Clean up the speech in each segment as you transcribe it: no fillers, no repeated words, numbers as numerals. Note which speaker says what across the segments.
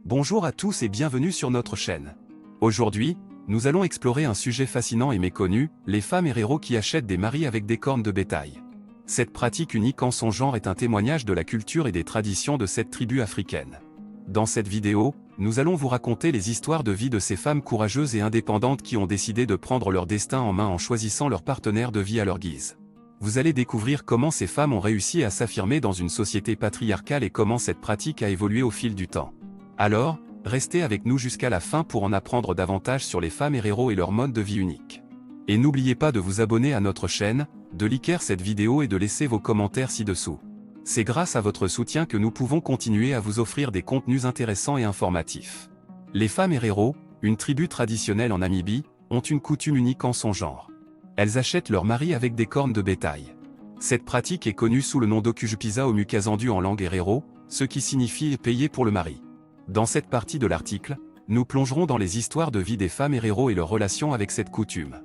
Speaker 1: Bonjour à tous et bienvenue sur notre chaîne. Aujourd'hui, nous allons explorer un sujet fascinant et méconnu, les femmes héros qui achètent des maris avec des cornes de bétail. Cette pratique unique en son genre est un témoignage de la culture et des traditions de cette tribu africaine. Dans cette vidéo, nous allons vous raconter les histoires de vie de ces femmes courageuses et indépendantes qui ont décidé de prendre leur destin en main en choisissant leur partenaire de vie à leur guise. Vous allez découvrir comment ces femmes ont réussi à s'affirmer dans une société patriarcale et comment cette pratique a évolué au fil du temps. Alors, restez avec nous jusqu'à la fin pour en apprendre davantage sur les femmes héros et leur mode de vie unique. Et n'oubliez pas de vous abonner à notre chaîne, de liker cette vidéo et de laisser vos commentaires ci-dessous. C'est grâce à votre soutien que nous pouvons continuer à vous offrir des contenus intéressants et informatifs. Les femmes héros, une tribu traditionnelle en Namibie, ont une coutume unique en son genre. Elles achètent leur mari avec des cornes de bétail. Cette pratique est connue sous le nom d'Okujipisa au Mukazandu en langue héréro, ce qui signifie payer pour le mari. Dans cette partie de l'article, nous plongerons dans les histoires de vie des femmes héros et leurs relations avec cette coutume.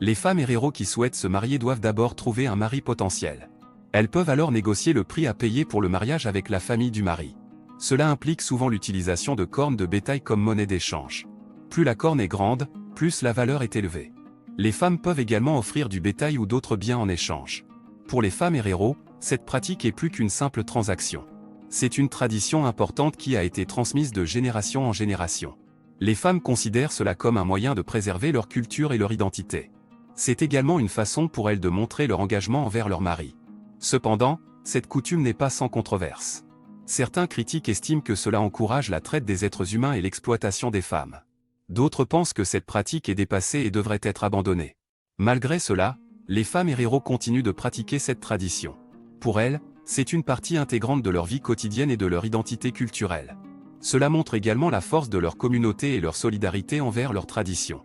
Speaker 1: Les femmes héros qui souhaitent se marier doivent d'abord trouver un mari potentiel. Elles peuvent alors négocier le prix à payer pour le mariage avec la famille du mari. Cela implique souvent l'utilisation de cornes de bétail comme monnaie d'échange. Plus la corne est grande, plus la valeur est élevée. Les femmes peuvent également offrir du bétail ou d'autres biens en échange. Pour les femmes héros, cette pratique est plus qu'une simple transaction. C'est une tradition importante qui a été transmise de génération en génération. Les femmes considèrent cela comme un moyen de préserver leur culture et leur identité. C'est également une façon pour elles de montrer leur engagement envers leur mari. Cependant, cette coutume n'est pas sans controverse. Certains critiques estiment que cela encourage la traite des êtres humains et l'exploitation des femmes. D'autres pensent que cette pratique est dépassée et devrait être abandonnée. Malgré cela, les femmes héros continuent de pratiquer cette tradition. Pour elles, c'est une partie intégrante de leur vie quotidienne et de leur identité culturelle. Cela montre également la force de leur communauté et leur solidarité envers leurs traditions.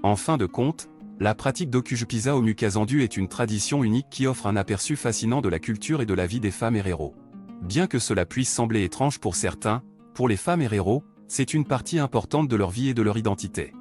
Speaker 1: En fin de compte, la pratique d'Okujipisa au Mukazandu est une tradition unique qui offre un aperçu fascinant de la culture et de la vie des femmes héros. Bien que cela puisse sembler étrange pour certains, pour les femmes héros, c'est une partie importante de leur vie et de leur identité.